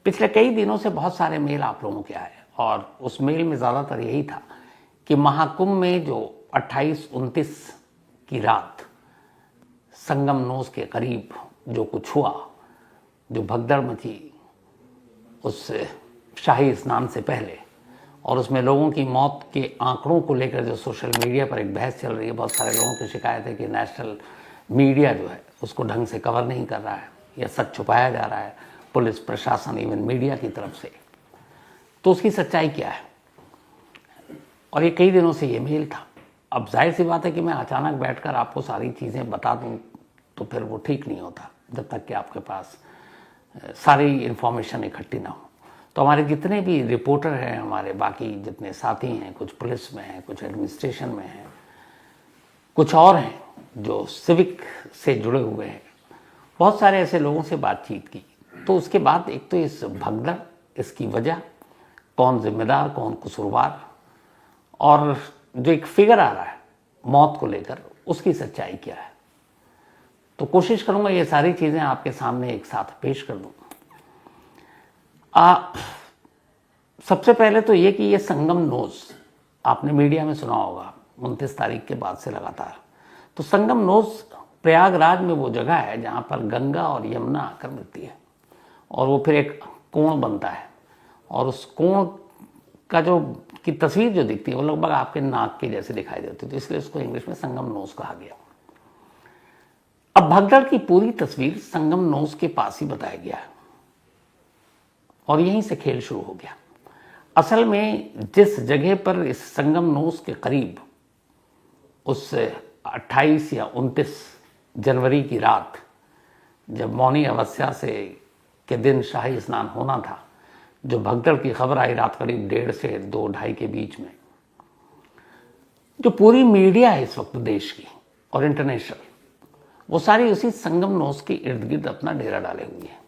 पिछले कई दिनों से बहुत सारे मेल आप लोगों के आए और उस मेल में ज़्यादातर यही था कि महाकुंभ में जो 28-29 की रात संगम नोस के करीब जो कुछ हुआ, जो भगदड़ मची उस शाही स्नान से पहले, और उसमें लोगों की मौत के आंकड़ों को लेकर जो सोशल मीडिया पर एक बहस चल रही है, बहुत सारे लोगों की शिकायत है कि नेशनल मीडिया जो है उसको ढंग से कवर नहीं कर रहा है या सच छुपाया जा रहा है, पुलिस प्रशासन इवन मीडिया की तरफ से। तो उसकी सच्चाई क्या है? और ये कई दिनों से ये मेल था। अब जाहिर सी बात है कि मैं अचानक बैठकर आपको सारी चीज़ें बता दूं तो फिर वो ठीक नहीं होता, जब तक कि आपके पास सारी इन्फॉर्मेशन इकट्ठी ना हो। तो हमारे जितने भी रिपोर्टर हैं, हमारे बाकी जितने साथी हैं, कुछ पुलिस में हैं, कुछ एडमिनिस्ट्रेशन में हैं, कुछ और हैं जो सिविक से जुड़े हुए हैं, बहुत सारे ऐसे लोगों से बातचीत की। तो उसके बाद एक तो इस भगदड़, इसकी वजह, कौन जिम्मेदार कौन कसूरवार, और जो एक फिगर आ रहा है मौत को लेकर, उसकी सच्चाई क्या है। तो कोशिश करूंगा ये सारी चीज़ें आपके सामने एक साथ पेश कर दूं। सबसे पहले तो ये कि ये संगम नोज आपने मीडिया में सुना होगा 29 तारीख के बाद से लगातार। तो संगम नोज प्रयागराज में वो जगह है जहाँ पर गंगा और यमुना आकर मिलती है और वो फिर एक कोण बनता है, और उस कोण का जो की तस्वीर जो दिखती है वो लगभग आपके नाक के जैसे दिखाई देती है, तो इसलिए उसको इंग्लिश में संगम नोज कहा गया। अब भगदड़ की पूरी तस्वीर संगम नोज के पास ही बताया गया है और यहीं से खेल शुरू हो गया। असल में जिस जगह पर इस संगम नोस के करीब उस 28 या 29 जनवरी की रात, जब मौनी अमावस्या से के दिन शाही स्नान होना था, जो भगदड़ की खबर आई रात करीब 1:30 से 2-2:30 के बीच में, जो पूरी मीडिया है इस वक्त देश की और इंटरनेशनल, वो सारी उसी संगम नोस के इर्द गिर्द अपना डेरा डाले हुए हैं।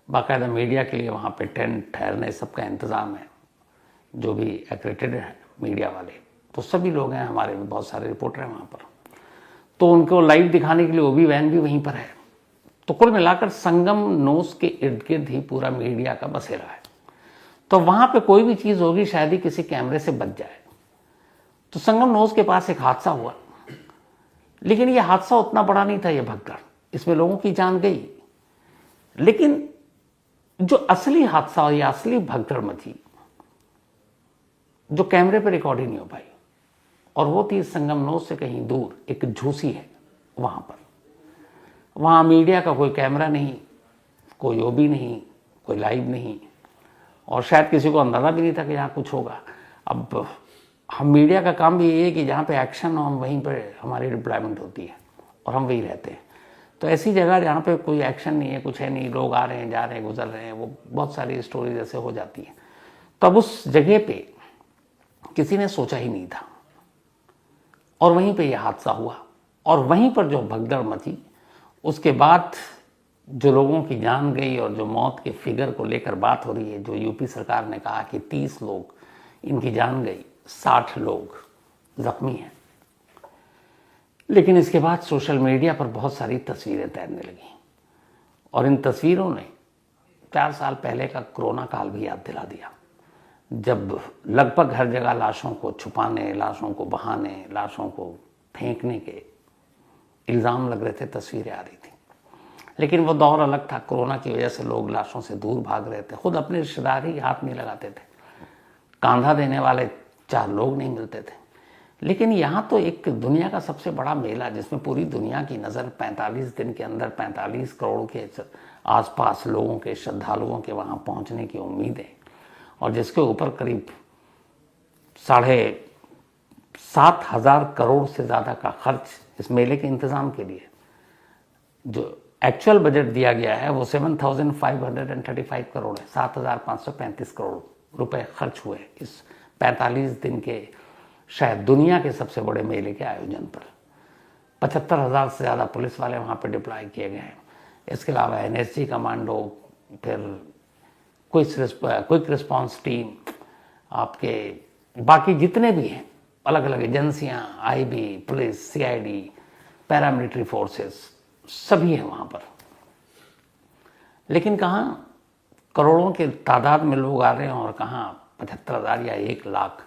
बाकायदा मीडिया के लिए वहाँ पे टेंट, ठहरने, सबका इंतज़ाम है, जो भी एक्रेडिटेड है मीडिया वाले, तो सभी लोग हैं, हमारे भी बहुत सारे रिपोर्टर हैं वहाँ पर, तो उनको लाइव दिखाने के लिए वो भी वैन भी वहीं पर है। तो कुल मिलाकर संगम नोस के इर्द गिर्द ही पूरा मीडिया का बसेरा है। तो वहाँ पे कोई भी चीज़ होगी शायद ही किसी कैमरे से बच जाए। तो संगम नोस के पास एक हादसा हुआ, लेकिन ये हादसा उतना बड़ा नहीं था, ये भगदड़, इसमें लोगों की जान गई, लेकिन जो असली हादसा या असली भगदड़ मची जो कैमरे पर रिकॉर्ड ही नहीं हो पाई, और वो थी संगम नोस से कहीं दूर एक झूसी है वहां पर। वहां मीडिया का कोई कैमरा नहीं, कोई ओबी नहीं, कोई लाइव नहीं, और शायद किसी को अंदाजा भी नहीं था कि यहाँ कुछ होगा। अब हम मीडिया का काम भी ये है कि जहाँ पे एक्शन हो हम वहीं पर हमारी डिप्लॉयमेंट होती है और हम वहीं रहते हैं। तो ऐसी जगह जहाँ पे कोई एक्शन नहीं है, कुछ है नहीं, लोग आ रहे हैं, जा रहे हैं, गुजर रहे हैं, वो बहुत सारी स्टोरीज ऐसे हो जाती हैं। तो अब उस जगह पे किसी ने सोचा ही नहीं था, और वहीं पे यह हादसा हुआ, और वहीं पर जो भगदड़ मची, उसके बाद जो लोगों की जान गई और जो मौत के फिगर को लेकर बात हो रही है, जो यूपी सरकार ने कहा कि 30 लोग इनकी जान गई, 60 लोग जख्मी हैं, लेकिन इसके बाद सोशल मीडिया पर बहुत सारी तस्वीरें तैरने लगी, और इन तस्वीरों ने 4 साल पहले का कोरोना काल भी याद दिला दिया, जब लगभग हर जगह लाशों को छुपाने, लाशों को बहाने, लाशों को फेंकने के इल्ज़ाम लग रहे थे, तस्वीरें आ रही थी। लेकिन वो दौर अलग था, कोरोना की वजह से लोग लाशों से दूर भाग रहे थे, खुद अपने रिश्तेदार ही हाथ नहीं लगाते थे, कांधा देने वाले 4 लोग नहीं मिलते थे। लेकिन यहाँ तो एक दुनिया का सबसे बड़ा मेला, जिसमें पूरी दुनिया की नज़र 45 दिन के अंदर 45 करोड़ के आसपास लोगों के, श्रद्धालुओं के वहाँ पहुँचने की उम्मीद है, और जिसके ऊपर करीब 7,500 करोड़ से ज़्यादा का खर्च इस मेले के इंतज़ाम के लिए, जो एक्चुअल बजट दिया गया है वो 7,535 करोड़ है, 7,535 करोड़ रुपए खर्च हुए इस 45 दिन के शायद दुनिया के सबसे बड़े मेले के आयोजन पर। 75,000 से ज़्यादा पुलिस वाले वहाँ पर डिप्लॉय किए गए हैं। इसके अलावा NSG कमांडो, फिर क्विक रिस्पांस टीम, आपके बाकी जितने भी हैं अलग अलग एजेंसियां, IB, police, CID, paramilitary forces, सभी हैं वहाँ पर। लेकिन कहाँ करोड़ों के तादाद में लोग आ रहे हैं और कहाँ 75,000 या 1 लाख,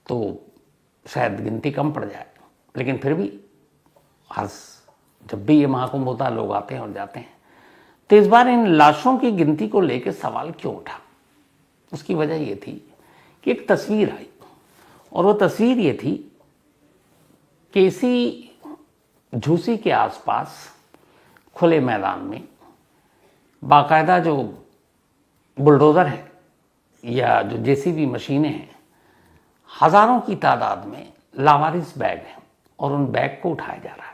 तो शायद गिनती कम पड़ जाए, लेकिन फिर भी हर जब भी ये महाकुंभ होता है लोग आते हैं और जाते हैं। तो इस बार इन लाशों की गिनती को लेकर सवाल क्यों उठा? उसकी वजह ये थी कि एक तस्वीर आई, और वो तस्वीर ये थी कि इसी झूसी के आसपास खुले मैदान में बाकायदा जो बुलडोज़र है या जो जेसीबी मशीनें हैं, हज़ारों की तादाद में लावारिस बैग हैं और उन बैग को उठाया जा रहा है।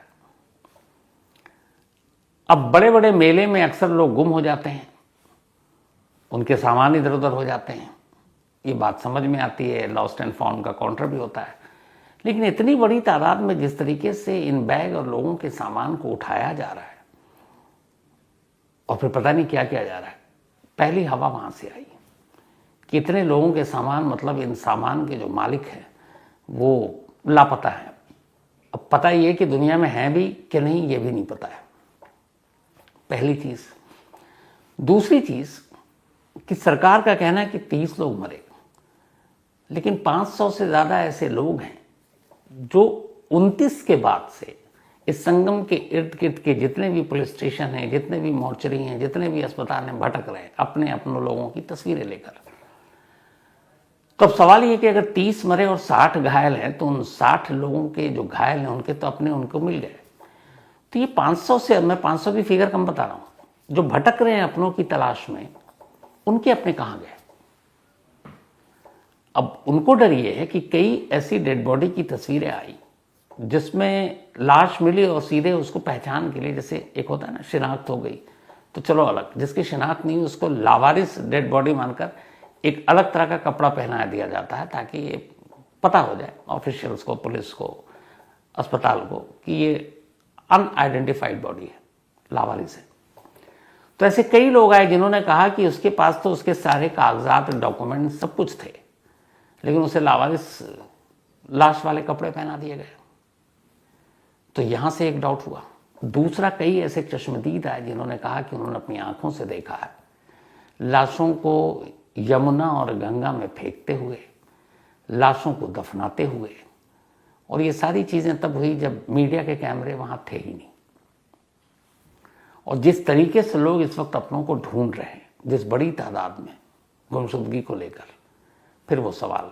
अब बड़े बड़े मेले में अक्सर लोग गुम हो जाते हैं, उनके सामान इधर उधर हो जाते हैं, ये बात समझ में आती है, लॉस्ट एंड फाउंड का काउंटर भी होता है। लेकिन इतनी बड़ी तादाद में जिस तरीके से इन बैग और लोगों के सामान को उठाया जा रहा है और फिर पता नहीं क्या किया जा रहा है, पहली हवा वहाँ से आई। कितने लोगों के सामान, मतलब इन सामान के जो मालिक हैं वो लापता हैं। अब पता ये कि दुनिया में हैं भी कि नहीं ये भी नहीं पता है, पहली चीज़। दूसरी चीज़ कि सरकार का कहना है कि 30 लोग मरे, लेकिन 500 से ज़्यादा ऐसे लोग हैं जो 29 के बाद से इस संगम के इर्द गिर्द के जितने भी पुलिस स्टेशन हैं, जितने भी मोर्चरी हैं, जितने भी अस्पताल हैं, भटक रहे हैं अपने लोगों की तस्वीरें लेकर। तो अब सवाल ये कि अगर 30 मरे और 60 घायल हैं, तो उन 60 लोगों के जो घायल हैं उनके तो अपने उनको मिल गए। तो ये 500 से, मैं 500 की फिगर कम बता रहा हूँ, जो भटक रहे हैं अपनों की तलाश में, उनके अपने कहाँ गए? अब उनको डर ये है कि कई ऐसी डेड बॉडी की तस्वीरें आई जिसमें लाश मिली और सीधे उसको पहचान के लिए, जैसे एक होता है ना शिनाख्त हो गई तो चलो अलग, जिसकी शिनाख्त नहीं हुई उसको लावारिस डेड बॉडी मानकर एक अलग तरह का कपड़ा पहना दिया जाता है ताकि ये पता हो जाए ऑफिशियल्स को, पुलिस को, अस्पताल को कि ये अनआइडेंटिफाइड बॉडी है, लावारिस है। तो ऐसे कई लोग आए जिन्होंने कहा कि उसके पास तो उसके सारे कागजात, डॉक्यूमेंट सब कुछ थे, लेकिन उसे लावारिस लाश वाले कपड़े पहना दिए गए। तो यहां से एक डाउट हुआ। दूसरा, कई ऐसे चश्मदीद आए जिन्होंने कहा कि उन्होंने अपनी आंखों से देखा है लाशों को यमुना और गंगा में फेंकते हुए, लाशों को दफनाते हुए, और ये सारी चीजें तब हुई जब मीडिया के कैमरे वहां थे ही नहीं। और जिस तरीके से लोग इस वक्त अपनों को ढूंढ रहे हैं, जिस बड़ी तादाद में गुमशुदगी को लेकर, फिर वो सवाल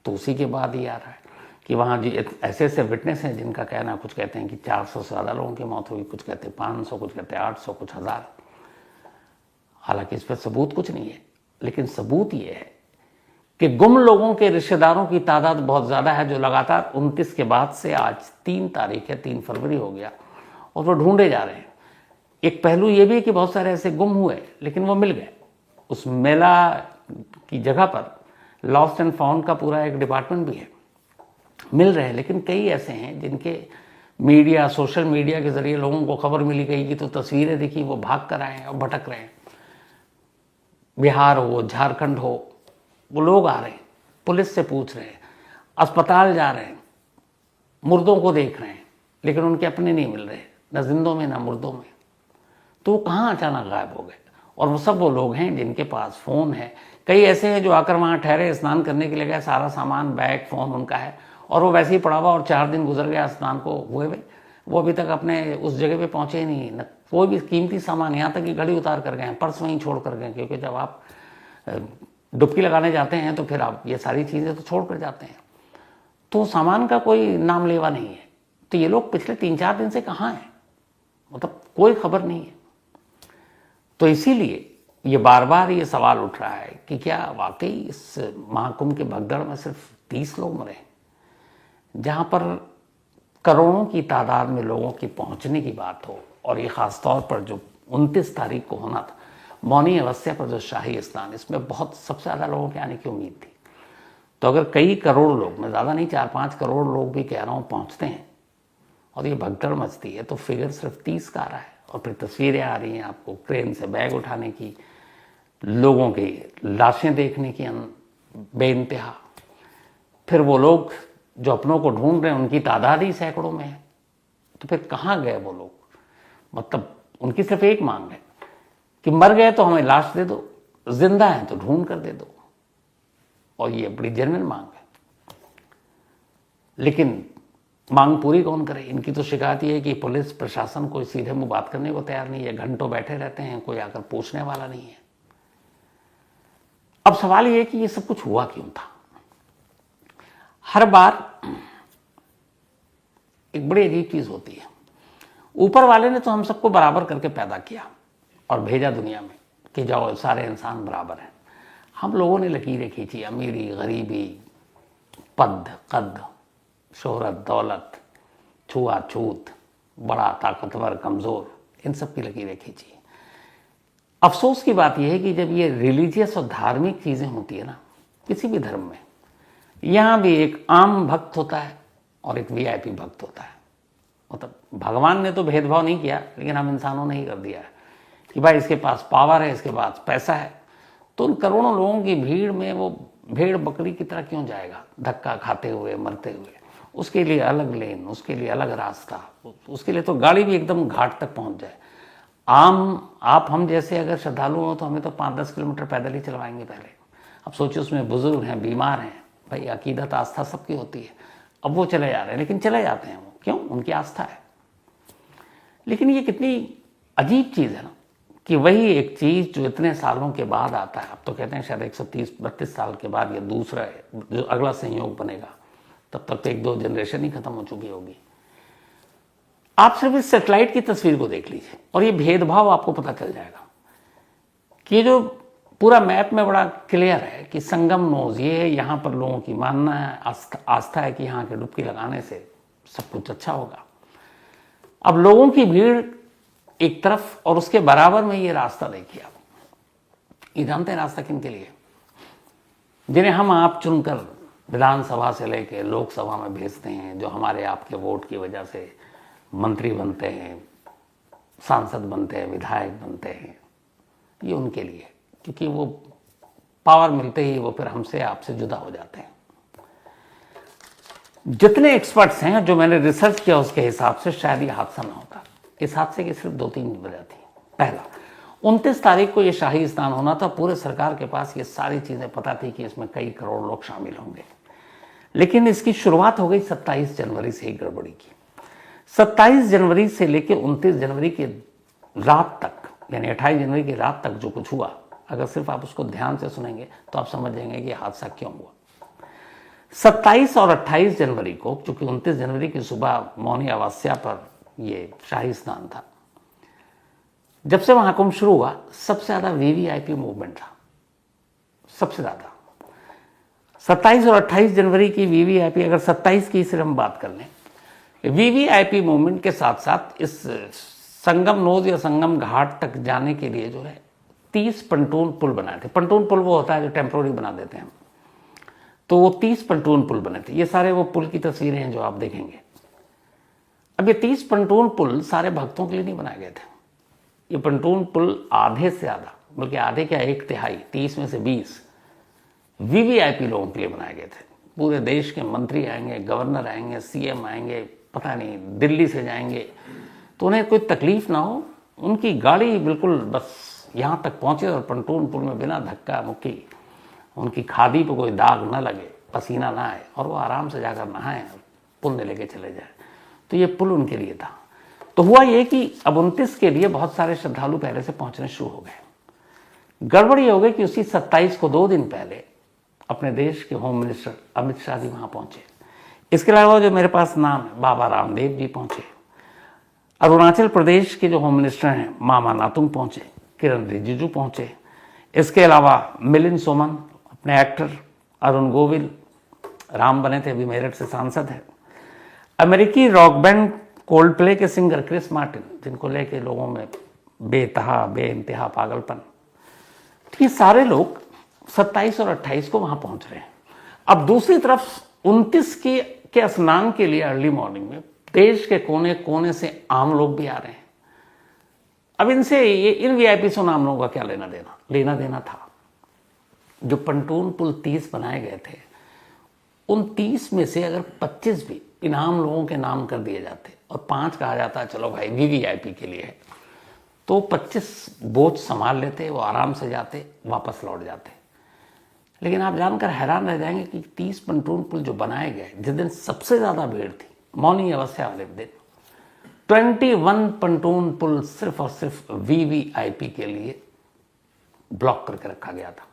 तो उसी के बाद ही आ रहा है कि वहाँ जी ऐसे ऐसे विटनेस हैं जिनका कहना, कुछ कहते हैं कि 400 से ज़्यादा लोगों की मौत हुई, कुछ कहते हैं 500, कुछ कहते हैं 800, कुछ 1000। हालांकि इस पर सबूत कुछ नहीं है, लेकिन सबूत ये है कि गुम लोगों के रिश्तेदारों की तादाद बहुत ज़्यादा है, जो लगातार 29 के बाद से आज 3 तारीख है, 3 फरवरी हो गया, और वो ढूंढे जा रहे हैं। एक पहलू ये भी है कि बहुत सारे ऐसे गुम हुए लेकिन वो मिल गए। उस मेला की जगह पर लॉस्ट एंड फाउंड का पूरा एक डिपार्टमेंट भी है, मिल रहे हैं। लेकिन कई ऐसे हैं जिनके मीडिया, सोशल मीडिया के जरिए लोगों को खबर मिली गई कि तो तस्वीरें दिखी, वो भाग कर आए हैं और भटक रहे हैं। बिहार हो, झारखंड हो, वो लोग आ रहे हैं, पुलिस से पूछ रहे हैं, अस्पताल जा रहे हैं, मुर्दों को देख रहे हैं, लेकिन उनके अपने नहीं मिल रहे, न जिंदों में न मुर्दों में। तो वो कहाँ अचानक गायब हो गए? और वो सब वो लोग हैं जिनके पास फ़ोन है। कई ऐसे हैं जो आकर वहाँ ठहरे, स्नान करने के लिए गए, सारा सामान, बैग, फ़ोन उनका है, और वो वैसे ही पड़ा हुआ, और 4 दिन गुजर गया स्नान को हुए हुए, वो अभी तक अपने उस जगह पे पहुँचे ही नहीं। न कोई भी कीमती सामान, यहाँ तक कि घड़ी उतार कर गए, पर्स वहीं छोड़ कर गए, क्योंकि जब आप डुबकी लगाने जाते हैं तो फिर आप ये सारी चीज़ें तो छोड़ कर जाते हैं, तो सामान का कोई नाम लेवा नहीं है। तो ये लोग पिछले 3-4 दिन से कहाँ हैं, मतलब कोई खबर नहीं है। तो इसीलिए ये बार बार ये सवाल उठ रहा है कि क्या वाकई इस महाकुंभ के भगदड़ में सिर्फ 30 लोग मरे, जहाँ पर करोड़ों की तादाद में लोगों की पहुँचने की बात हो, और ये ख़ास तौर पर जो 29 तारीख को होना था, मौनी अवस्था पर जो शाही स्नान, इसमें बहुत सबसे ज़्यादा लोगों के आने की उम्मीद थी। तो अगर कई करोड़ लोग, मैं ज़्यादा नहीं 4-5 करोड़ लोग भी कह रहा हूँ पहुँचते हैं और ये भगदड़ मचती है, तो फिगर सिर्फ 30 का आ रहा है। और फिर तस्वीरें आ रही हैं आपको क्रेन से बैग उठाने की, लोगों की लाशें देखने की बेइंतहा। फिर वो लोग जो अपनों को ढूंढ रहे हैं उनकी तादाद ही सैकड़ों में है। तो फिर कहाँ गए वो लोग? मतलब उनकी सिर्फ एक मांग है कि मर गए तो हमें लाश दे दो, जिंदा हैं तो ढूंढ कर दे दो, और ये बड़ी जेन्युइन मांग है। लेकिन मांग पूरी कौन करे? इनकी तो शिकायत ये है कि पुलिस प्रशासन कोई सीधे मुंह बात करने को तैयार नहीं है, घंटों बैठे रहते हैं, कोई आकर पूछने वाला नहीं है। अब सवाल ये है कि ये सब कुछ हुआ क्यों था? हर बार एक बड़ी अजीब चीज होती है, ऊपर वाले ने तो हम सबको बराबर करके पैदा किया और भेजा दुनिया में कि जाओ सारे इंसान बराबर हैं। हम लोगों ने लकीरें खींची, अमीरी, गरीबी, पद, कद, शोहरत, दौलत, छुआछूत, बड़ा, ताकतवर, कमजोर, इन सब की लकीरें खींची। अफसोस की बात यह है कि जब ये रिलीजियस और धार्मिक चीजें होती है ना, किसी भी धर्म में, यहां भी एक आम भक्त होता है और एक वीआईपी भक्त होता है। मतलब भगवान ने तो भेदभाव नहीं किया, लेकिन हम इंसानों ने ही कर दिया है कि भाई इसके पास पावर है, इसके पास पैसा है, तो उन करोड़ों लोगों की भीड़ में वो भेड़ बकरी की तरह क्यों जाएगा, धक्का खाते हुए, मरते हुए? उसके लिए अलग लेन, उसके लिए अलग रास्ता, उसके लिए तो गाड़ी भी एकदम घाट तक पहुंच जाए। आप हम जैसे अगर श्रद्धालु हो तो हमें तो 5-10 किलोमीटर पैदल ही चलवाएंगे पहले। अब सोचिए उसमें बुजुर्ग हैं, बीमार हैं, भाई अकीदत आस्था सबकी होती है, अब वो चले जा रहे हैं, लेकिन चले जाते हैं वो क्यों? उनकी आस्था है। लेकिन ये कितनी अजीब चीज है ना कि वही एक चीज जो इतने सालों के बाद आता है, अब तो कहते हैं शायद 130-32 साल के बाद ये दूसरा जो अगला संयोग बनेगा, तब तक तो 1-2 जनरेशन ही खत्म हो चुकी होगी। आप सिर्फ इस सैटेलाइट की तस्वीर को देख लीजिए और ये भेदभाव आपको पता चल जाएगा कि जो पूरा मैप में बड़ा क्लियर है कि संगम नोज, ये यहां पर लोगों की मानना है, आस्था है कि यहां के डुबकी लगाने से सब कुछ अच्छा होगा। अब लोगों की भीड़ एक तरफ और उसके बराबर में ये रास्ता देखिए आप। ये जानते हैं रास्ता किन के लिए? जिन्हें हम आप चुनकर विधानसभा से लेकर लोकसभा में भेजते हैं, जो हमारे आपके वोट की वजह से मंत्री बनते हैं, सांसद बनते हैं, विधायक बनते हैं। ये उनके लिए, क्योंकि वो पावर मिलते ही वो फिर हमसे आपसे जुदा हो जाते हैं। जितने एक्सपर्ट्स हैं, जो मैंने रिसर्च किया उसके हिसाब से शायद ये हादसा ना होता। इस हादसे की सिर्फ 2-3 वजह थी। पहला, 29 तारीख को ये शाही स्नान होना था, पूरे सरकार के पास ये सारी चीजें पता थी कि इसमें कई करोड़ लोग शामिल होंगे, लेकिन इसकी शुरुआत हो गई 27 जनवरी से ही गड़बड़ी की। 27 जनवरी से लेकर 29 जनवरी की रात तक, यानी 28 जनवरी की रात तक जो कुछ हुआ, अगर सिर्फ आप उसको ध्यान से सुनेंगे तो आप समझ जाएंगे कि हादसा क्यों हुआ। 27 और 28 जनवरी को, चूंकि 29 जनवरी की सुबह मौनी अमावस्या पर ये शाही स्नान था, जब से वहां कुंभ शुरू हुआ सबसे ज्यादा वीवीआईपी मूवमेंट था, सबसे ज्यादा। 27 और 28 जनवरी की वीवीआईपी, अगर 27 की सिर्फ हम बात कर लें, वीवीआईपी मूवमेंट के साथ साथ इस संगम नोज या संगम घाट तक जाने के लिए जो है 30 पंटून पुल बनाए थे। पंटून पुल वो होता है जो टेम्पोररी बना देते हैं, तो वो 30 पंटून पुल बने थे। ये सारे वो पुल की तस्वीरें हैं जो आप देखेंगे। अब ये 30 पंटून पुल सारे भक्तों के लिए नहीं बनाए गए थे। ये पंटून पुल आधे से ज्यादा, बल्कि आधे क्या 1/3, 30 में से 20 वीवीआईपी लोगों के लिए बनाए गए थे। पूरे देश के मंत्री आएंगे, गवर्नर आएंगे, सीएम आएंगे, पता नहीं दिल्ली से जाएंगे, तो उन्हें कोई तकलीफ ना हो, उनकी गाड़ी बिल्कुल बस यहाँ तक पहुंचे और पंटून पुल में बिना धक्का मुक्की, उनकी खादी पे कोई दाग ना लगे, पसीना ना आए, और वो आराम से जाकर नहाएं और पुण्य लेके चले जाए। तो ये पुल उनके लिए था। तो हुआ ये कि अब 29 के लिए बहुत सारे श्रद्धालु पहले से पहुंचने शुरू हो गए। गड़बड़ ये हो गई कि उसी 27 को 2 दिन पहले अपने देश के होम मिनिस्टर अमित शाह जी वहां पहुंचे। इसके अलावा जो मेरे पास नाम है, बाबा रामदेव जी पहुंचे, अरुणाचल प्रदेश के जो होम मिनिस्टर हैं मामा नातुंग पहुंचे, किरण रिजिजू पहुंचे, इसके अलावा मिलिंद सोमन, अपने एक्टर अरुण गोविल, राम बने थे, अभी मेरठ से सांसद है, अमेरिकी रॉक बैंड कोल्ड प्ले के सिंगर क्रिस मार्टिन, जिनको लेके लोगों में बेइंतहा पागलपन, तो ये सारे लोग 27 और 28 को वहां पहुंच रहे हैं। अब दूसरी तरफ 29 के स्नान के लिए अर्ली मॉर्निंग में देश के कोने कोने से आम लोग भी आ रहे हैं। अब इनसे इन वीआईपी से आम लोगों का क्या लेना देना था। जो पंटून पुल 30 बनाए गए थे, उन 30 में से अगर 25 भी इन आम लोगों के नाम कर दिए जाते और 5 कहा जाता चलो भाई वीवीआईपी के लिए है, तो 25 बोझ संभाल लेते, वो आराम से जाते, वापस लौट जाते। लेकिन आप जानकर हैरान रह जाएंगे कि 30 पंटून पुल जो बनाए गए, जिस दिन सबसे ज़्यादा भीड़ थी, मौनी अमावस्या वाले दिन, 21 पंटून पुल सिर्फ और सिर्फ वीवीआईपी के लिए ब्लॉक करके रखा गया था।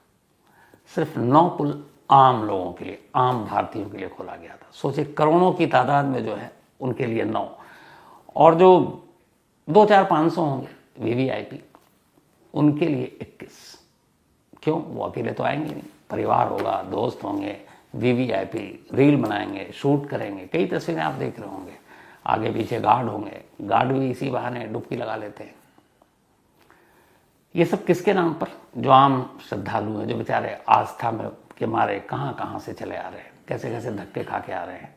सिर्फ 9 पुल आम लोगों के लिए, आम भारतीयों के लिए खोला गया था। सोचिए, करोड़ों की तादाद में जो है उनके लिए 9, और जो 2-4-500 होंगे वीवीआईपी, उनके लिए 21। क्यों? वो अकेले तो आएंगे नहीं, परिवार होगा, दोस्त होंगे, वीवीआईपी रील बनाएंगे, शूट करेंगे। कई तस्वीरें आप देख रहे होंगे, आगे पीछे गार्ड होंगे, गार्ड भी इसी बहाने डुबकी लगा लेते हैं। ये सब किसके नाम पर? जो आम श्रद्धालु हैं, जो बेचारे आस्था में के मारे कहाँ कहाँ से चले आ रहे हैं, कैसे कैसे धक्के खा के आ रहे हैं।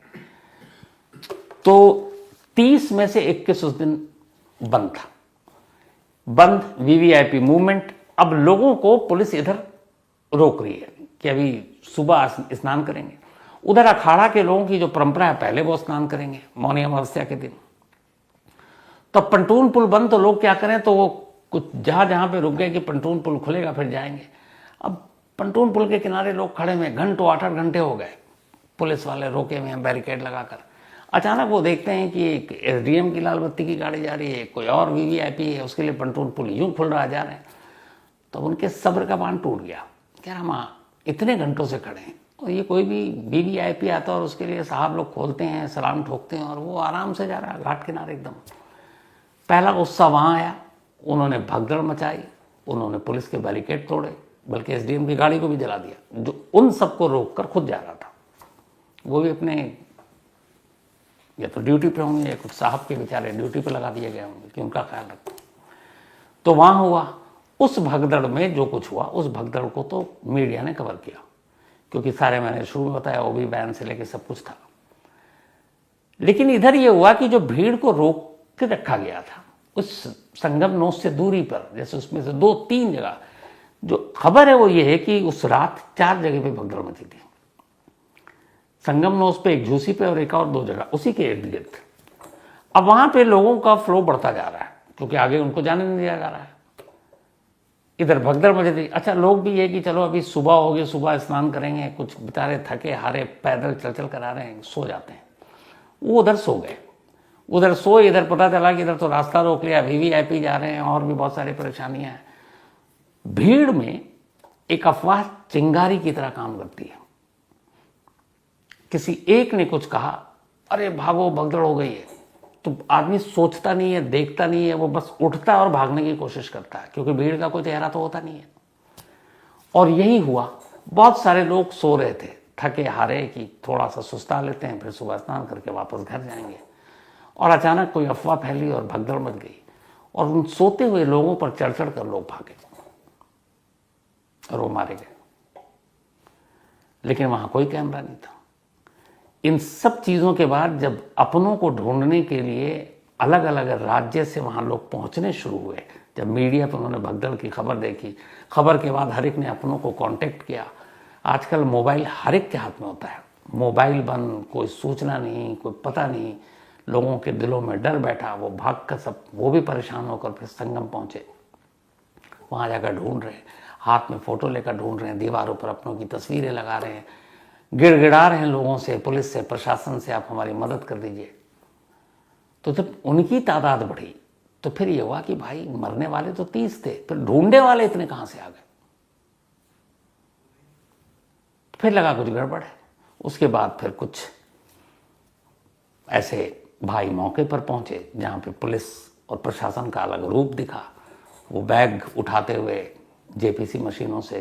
तो 30 में से 21 उस दिन बंद था, बंद वीवीआईपी मूवमेंट। अब लोगों को पुलिस इधर रोक रही है कि अभी सुबह स्नान करेंगे। उधर अखाड़ा के लोगों की जो परंपरा है, पहले वो स्नान करेंगे मौनी अमावस्या के दिन। तो पंटून पुल बंद, तो लोग क्या करें, तो वो कुछ जहां जहां पे रुक गए कि पंटून पुल खुलेगा फिर जाएंगे। अब पंटून पुल के किनारे लोग खड़े हुए घंटों, 8-8 घंटे हो गए, पुलिस वाले रोके हुए हैं बैरिकेड लगाकर। अचानक वो देखते हैं कि एक एसडीएम की लाल बत्ती की गाड़ी जा रही है, कोई और वीवीआईपी है, उसके लिए पंटून पुल यूं खुल रहा जा रहे हैं। तो उनके सब्र का बांध टूट गया। क्या हम इतने घंटों से खड़े हैं और ये कोई भी वीवीआईपी आता है और उसके लिए साहब लोग खोलते हैं, सलाम ठोकते हैं, और वो आराम से जा रहा है घाट किनारे एकदम। पहला गुस्सा वहाँ आया, उन्होंने भगदड़ मचाई, उन्होंने पुलिस के बैरिकेड तोड़े, बल्कि एसडीएम की गाड़ी को भी जला दिया, जो उन सबको रोक कर खुद जा रहा था। वो भी अपने या तो ड्यूटी पे होंगे या कुछ साहब के बेचारे ड्यूटी पे लगा दिए गए होंगे कि उनका ख्याल रखो। तो वहाँ हुआ, उस भगदड़ में जो कुछ हुआ, उस भगदड़ को तो मीडिया ने कवर किया, क्योंकि सारे मैंने शुरू में बताया, वो भी बैन से लेके सब कुछ था। लेकिन इधर ये हुआ कि जो भीड़ को रोक के रखा गया था उस संगम नोस से दूरी पर, जैसे उसमें से 2-3 जगह जो खबर है वो ये है कि उस रात 4 जगह पे भगदड़ मची थी। संगम नोस पे, एक झूसी पे और एक और 2 जगह उसी के इर्द गिर्द। अब वहां पे लोगों का फ्लो बढ़ता जा रहा है, क्योंकि आगे उनको जाने नहीं दिया जा रहा है। इधर भगदड़ मची थी। अच्छा, लोग भी ये कि चलो अभी सुबह होगी, सुबह स्नान करेंगे, कुछ बेचारे थके हारे पैदल चल चल कर आ रहे हैं, सो जाते हैं। वो उधर सो गए, उधर सोए, इधर पता चला कि इधर तो रास्ता रोक लिया, वीवीआईपी जा रहे हैं, और भी बहुत सारी परेशानियां हैं। भीड़ में एक अफवाह चिंगारी की तरह काम करती है। किसी एक ने कुछ कहा, अरे भागो भगदड़ हो गई है, तो आदमी सोचता नहीं है, देखता नहीं है, वो बस उठता है और भागने की कोशिश करता है, क्योंकि भीड़ का कोई चेहरा तो होता नहीं है। और यही हुआ, बहुत सारे लोग सो रहे थे, थके हारे कि थोड़ा सा सुस्ता लेते हैं, फिर सुबह स्नान करके वापस घर जाएंगे। और अचानक कोई अफवाह फैली और भगदड़ मच गई, और उन सोते हुए लोगों पर चढ़ चढ़ कर लोग भागे और वो मारे गए। लेकिन वहां कोई कैमरा नहीं था। इन सब चीजों के बाद जब अपनों को ढूंढने के लिए अलग अलग राज्य से वहां लोग पहुंचने शुरू हुए, जब मीडिया पर उन्होंने भगदड़ की खबर देखी, खबर के बाद हर एक ने अपनों को कांटेक्ट किया। आजकल मोबाइल हर एक के हाथ में होता है, मोबाइल बंद, कोई सूचना नहीं, कोई पता नहीं, लोगों के दिलों में डर बैठा। वो भाग कर सब, वो भी परेशान होकर फिर संगम पहुंचे, वहां जाकर ढूंढ रहे हैं, हाथ में फोटो लेकर ढूंढ रहे हैं, दीवारों पर अपनों की तस्वीरें लगा रहे हैं, गिड़गिड़ा रहे हैं लोगों से, पुलिस से, प्रशासन से, आप हमारी मदद कर दीजिए। तो जब उनकी तादाद बढ़ी तो फिर ये हुआ कि भाई मरने वाले तो 30 थे, फिर ढूंढने वाले इतने कहां से आ गए। फिर लगा कुछ गड़बड़ है। उसके बाद फिर कुछ ऐसे भाई मौके पर पहुंचे जहां पे पुलिस और प्रशासन का अलग रूप दिखा। वो बैग उठाते हुए जेपीसी मशीनों से,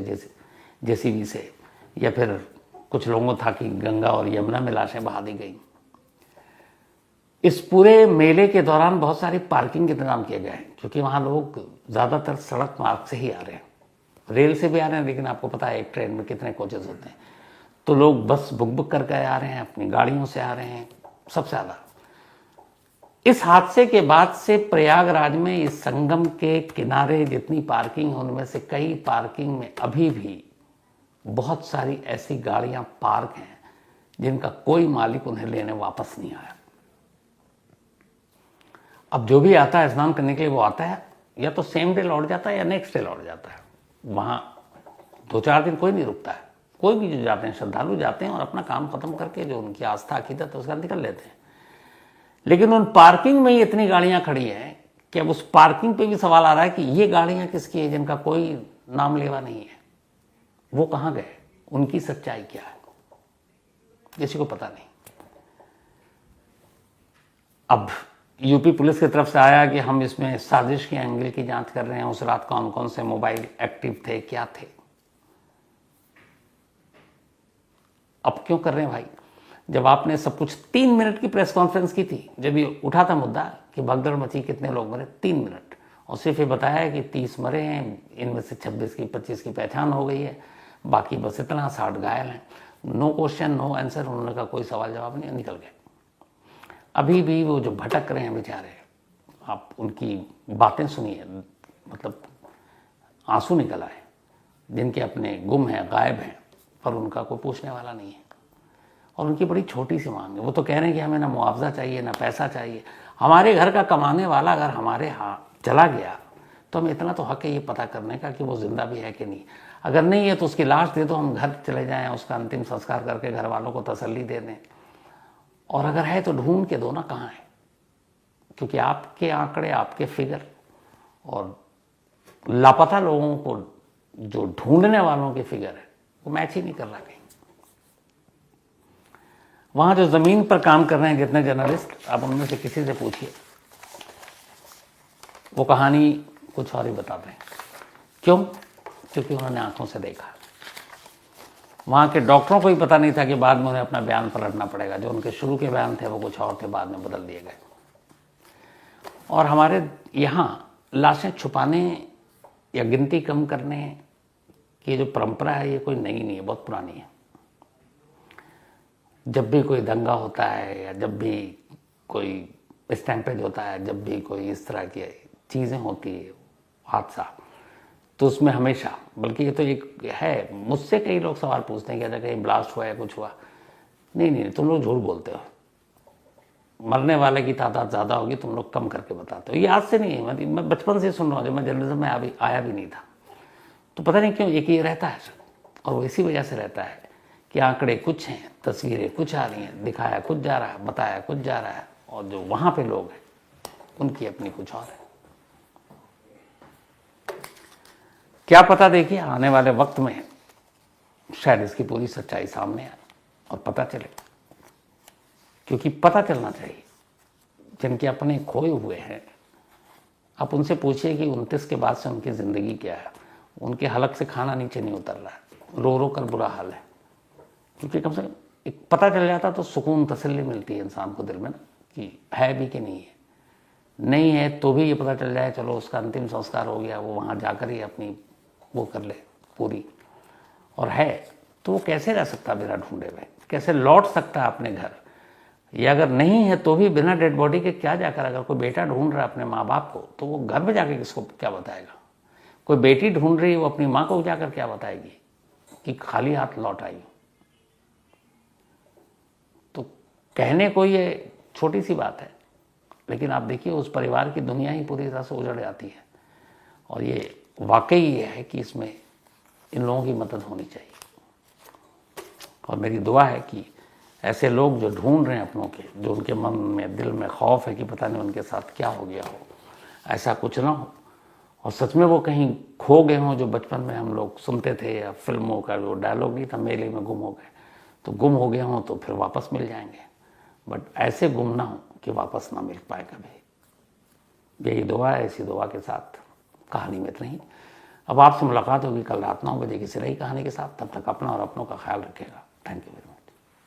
जेसीबी से, या फिर कुछ लोगों था कि गंगा और यमुना में लाशें बहा दी गई। इस पूरे मेले के दौरान बहुत सारी पार्किंग के इंतजाम किए गए हैं, क्योंकि वहां लोग ज्यादातर सड़क मार्ग से ही आ रहे हैं, रेल से भी आ रहे हैं, लेकिन आपको पता है एक ट्रेन में कितने कोचेस होते हैं। तो लोग बस बुक करके आ रहे हैं, अपनी गाड़ियों से आ रहे हैं, सबसे ज्यादा। इस हादसे के बाद से प्रयागराज में इस संगम के किनारे जितनी पार्किंग, उनमें से कई पार्किंग में अभी भी बहुत सारी ऐसी गाड़ियां पार्क हैं जिनका कोई मालिक उन्हें लेने वापस नहीं आया। अब जो भी आता है स्नान करने के लिए वो आता है, या तो सेम डे लौट जाता है या नेक्स्ट डे लौट जाता है। वहाँ 2-4 दिन कोई नहीं रुकता है। कोई भी जो जाते हैं श्रद्धालु जाते हैं और अपना काम खत्म करके जो उनकी आस्था अकीदत है उसका निकल लेते हैं। लेकिन उन पार्किंग में ही इतनी गाड़ियां खड़ी हैं कि अब उस पार्किंग पे भी सवाल आ रहा है कि ये गाड़ियां किसकी है जिनका कोई नाम लेवा नहीं है, वो कहाँ गए, उनकी सच्चाई क्या है, किसी को पता नहीं। अब यूपी पुलिस की तरफ से आया कि हम इसमें साजिश के एंगल की जांच कर रहे हैं, उस रात कौन कौन से मोबाइल एक्टिव थे, क्या थे। अब क्यों कर रहे हैं भाई, जब आपने सब कुछ 3 मिनट की प्रेस कॉन्फ्रेंस की थी, जब ये उठा था मुद्दा कि भगदड़ मची, कितने लोग मरे, 3 मिनट, और सिर्फ ये बताया कि 30 मरे हैं, इनमें से 25 की पहचान हो गई है, बाकी बस इतना 60 घायल हैं। नो क्वेश्चन नो आंसर, उन्होंने कहा कोई सवाल जवाब नहीं, निकल गए। अभी भी वो जो भटक रहे हैं बेचारे, आप उनकी बातें सुनिए, मतलब आंसू निकल आए, जिनके अपने गुम हैं, गायब हैं, पर उनका कोई पूछने वाला नहीं है। और उनकी बड़ी छोटी सी मांग है, वो तो कह रहे हैं कि हमें ना मुआवजा चाहिए ना पैसा चाहिए। हमारे घर का कमाने वाला अगर हमारे चला गया तो हमें इतना तो हक है ये पता करने का कि वो जिंदा भी है कि नहीं। अगर नहीं है तो उसकी लाश दे दो, हम घर चले जाएं, उसका अंतिम संस्कार करके घर वालों को तसल्ली दे दें। और अगर है तो ढूंढ के दो ना कहाँ है, क्योंकि आपके आंकड़े, आपके फिगर और लापता लोगों को जो ढूंढने वालों के फिगर है वो मैच ही नहीं कर रहा कहीं। वहां जो जमीन पर काम कर रहे हैं जितने जर्नलिस्ट, आप उनमें से किसी से पूछिए, वो कहानी कुछ और ही बताते हैं। क्यों? क्योंकि उन्होंने आंखों से देखा। वहां के डॉक्टरों को ही पता नहीं था कि बाद में उन्हें अपना बयान पलटना पड़ेगा, जो उनके शुरू के बयान थे वो कुछ और थे, बाद में बदल दिए गए। और हमारे यहाँ लाशें छुपाने या गिनती कम करने की जो परंपरा है ये कोई नई नहीं है, बहुत पुरानी है। जब भी कोई दंगा होता है या जब भी कोई स्टैम्पेज होता है, जब भी कोई इस तरह की चीज़ें होती है, हादसा, तो उसमें हमेशा, बल्कि ये तो एक है, मुझसे कई लोग सवाल पूछते हैं कि अगर कहीं ब्लास्ट हुआ या कुछ हुआ, नहीं, तुम लोग झूठ बोलते हो, मरने वाले की तादाद ज़्यादा होगी, तुम लोग कम करके बताते हो। ये आज से नहीं है, मैं बचपन से सुन रहा हूँ, जब मैं जर्नलिज्म में आया भी नहीं था, तो पता नहीं क्यों एक ये रहता है। और वो इसी वजह से रहता है कि आंकड़े कुछ हैं, तस्वीरें कुछ आ रही हैं, दिखाया कुछ जा रहा है, बताया कुछ जा रहा है, और जो वहाँ पे लोग हैं उनकी अपनी कुछ और है। क्या पता, देखिए आने वाले वक्त में शायद इसकी पूरी सच्चाई सामने आए और पता चले, क्योंकि पता चलना चाहिए। जिनके अपने खोए हुए हैं, आप उनसे पूछिए कि 29 के बाद से उनकी ज़िंदगी क्या है। उनके हलक से खाना नीचे नहीं उतर रहा है, रो रो कर बुरा हाल है। क्योंकि कम से कम एक पता चल जाता तो सुकून, तसल्ली मिलती है इंसान को दिल में ना, कि है भी कि नहीं है। नहीं है तो भी ये पता चल जाए, चलो उसका अंतिम संस्कार हो गया, वो वहाँ जाकर ही अपनी वो कर ले पूरी। और है तो वो कैसे रह सकता बिना ढूंढे हुए, कैसे लौट सकता अपने घर। या अगर नहीं है तो भी बिना डेड बॉडी के क्या जाकर, अगर कोई बेटा ढूंढ रहा है अपने माँ बाप को, तो वो घर में जाके किसको क्या बताएगा। कोई बेटी ढूंढ रही है, वो अपनी माँ को जाकर क्या बताएगी कि खाली हाथ लौट आई। तो कहने को ये छोटी सी बात है, लेकिन आप देखिए उस परिवार की दुनिया ही पूरी तरह से उजड़ जाती है। और ये वाकई ये है कि इसमें इन लोगों की मदद होनी चाहिए। और मेरी दुआ है कि ऐसे लोग जो ढूंढ रहे हैं अपनों के, जो उनके मन में, दिल में खौफ है कि पता नहीं उनके साथ क्या हो गया हो, ऐसा कुछ ना हो। और सच में वो कहीं खो गए हों, जो बचपन में हम लोग सुनते थे, या फिल्मों का जो डायलॉग नहीं था, मेले में गुम हो गए, तो गुम हो गए हों तो फिर वापस मिल जाएंगे। बट ऐसे गुम ना हो कि वापस ना मिल पाए कभी। यही दुआ है, इसी दुआ के साथ कहानी में इतना ही। अब आपसे मुलाकात होगी कल रात 9 बजे किसी नई कहानी के साथ। तब तक अपना और अपनों का ख्याल रखिएगा। Thank you very much.